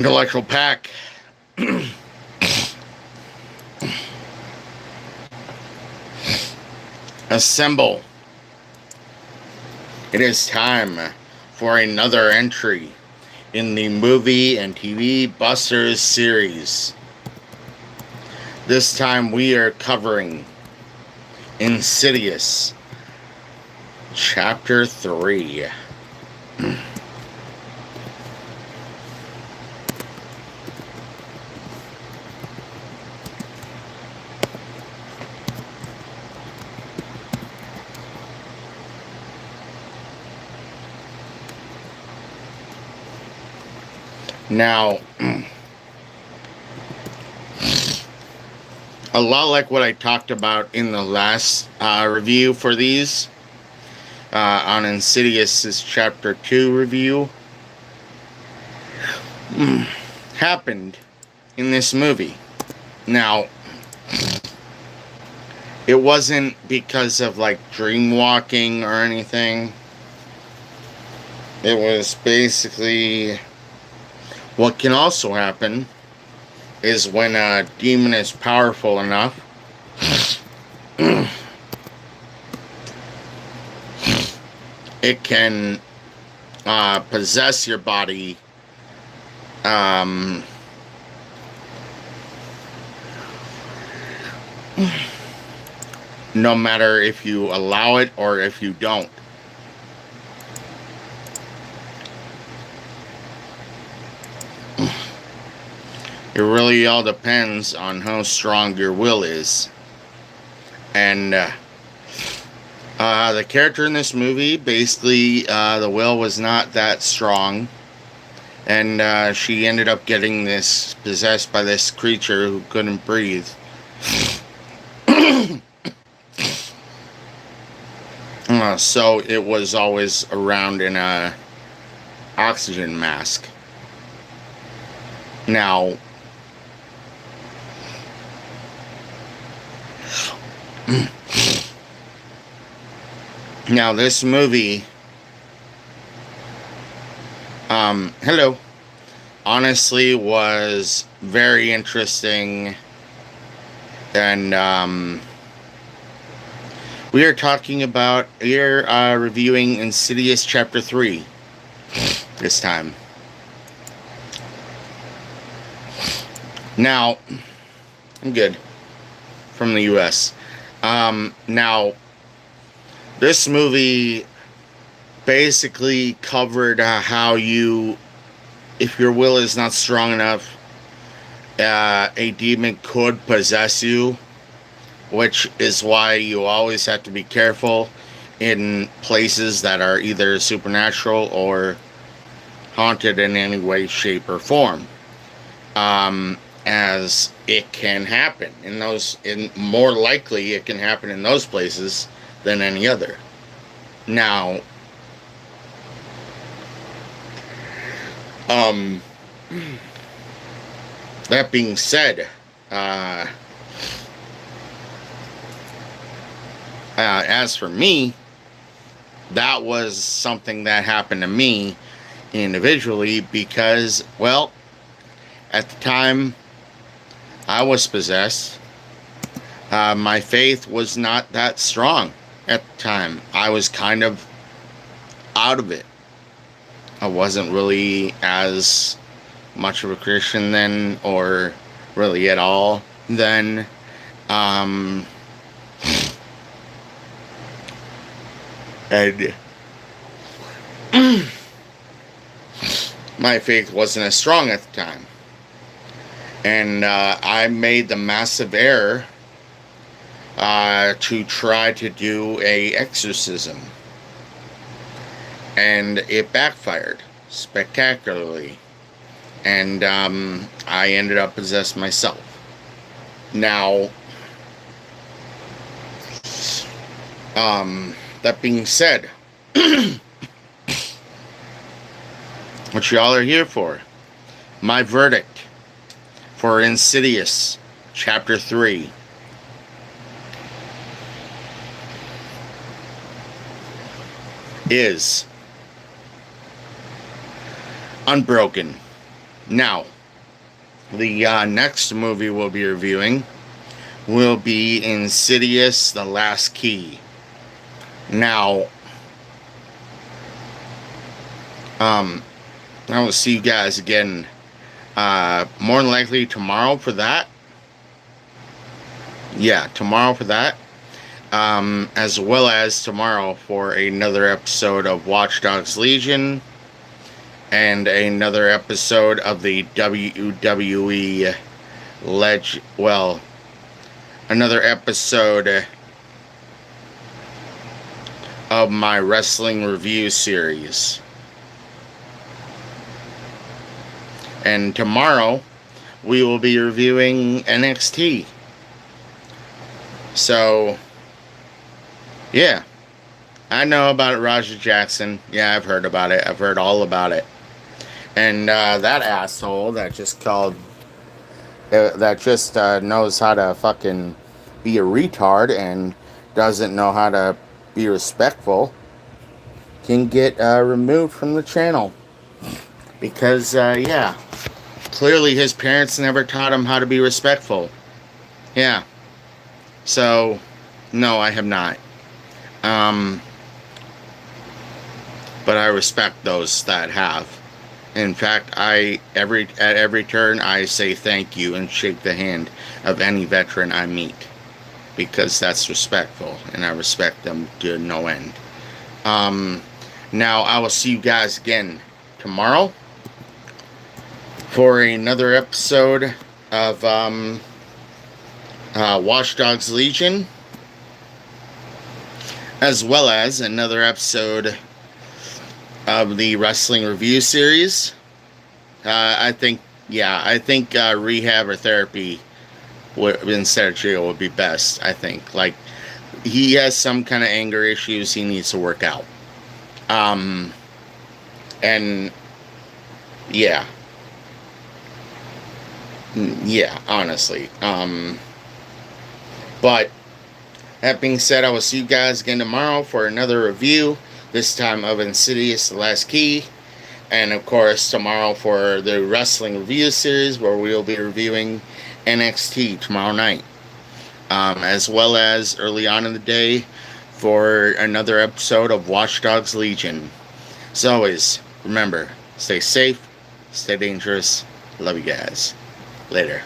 Intellectual pack. Assemble. It is time for another entry in the movie and TV Busters series. This time we are covering Insidious, Chapter 3. Now, a lot like what I talked about in the last review for these, on Insidious' Chapter 2 review, happened in this movie. Now, it wasn't because of like dream walking or anything. It was basically what can also happen is when a demon is powerful enough, it can possess your body no matter if you allow it or if you don't. It really all depends on how strong your will is. And the character in this movie, basically, the will was not that strong. And she ended up getting this, possessed by this creature who couldn't breathe. So it was always around in a oxygen mask. Now, this movie, hello, honestly was very interesting, and we are reviewing Insidious Chapter 3 this time. Now, I'm good. From the US. Now, this movie basically covered how if your will is not strong enough, a demon could possess you, which is why you always have to be careful in places that are either supernatural or haunted in any way, shape, or form. As it can happen more likely it can happen in those places than any other. Now, that being said, as for me, that was something that happened to me individually because, well, at the time I was possessed, my faith was not that strong at the time. I was kind of out of it. I wasn't really as much of a Christian then, or really at all then. And my faith wasn't as strong at the time. And I made the massive error to try to do a exorcism. And it backfired spectacularly. And I ended up possessed myself. Now, that being said, what y'all are here for, my verdict for Insidious Chapter 3. Is Unbroken. Now, the next movie we'll be reviewing will be Insidious, The Last Key. Now, I will see you guys again, more than likely tomorrow for that. Yeah, tomorrow for that. As well as tomorrow for another episode of Watch Dogs Legion and another episode of the WWE another episode of my wrestling review series. And tomorrow we will be reviewing NXT. So, yeah. I know about Roger Jackson. Yeah, I've heard about it. I've heard all about it. And that asshole that just knows how to fucking be a retard and doesn't know how to be respectful can get removed from the channel. Because, yeah, clearly his parents never taught him how to be respectful. Yeah. So, no, I have not. But I respect those that have. In fact, at every turn, I say thank you and shake the hand of any veteran I meet. Because that's respectful, and I respect them to no end. Now, I will see you guys again tomorrow for another episode of Watch Dogs Legion, as well as another episode of the wrestling review series. I think rehab or therapy instead of jail would be best. I think, like, he has some kind of anger issues he needs to work out. And yeah, honestly. But that being said, I will see you guys again tomorrow for another review, this time of Insidious, The Last Key. And of course, tomorrow for the wrestling review series, where we'll be reviewing NXT tomorrow night. As well as early on in the day for another episode of Watch Dogs Legion. As always, remember, stay safe, stay dangerous. Love you guys. Later.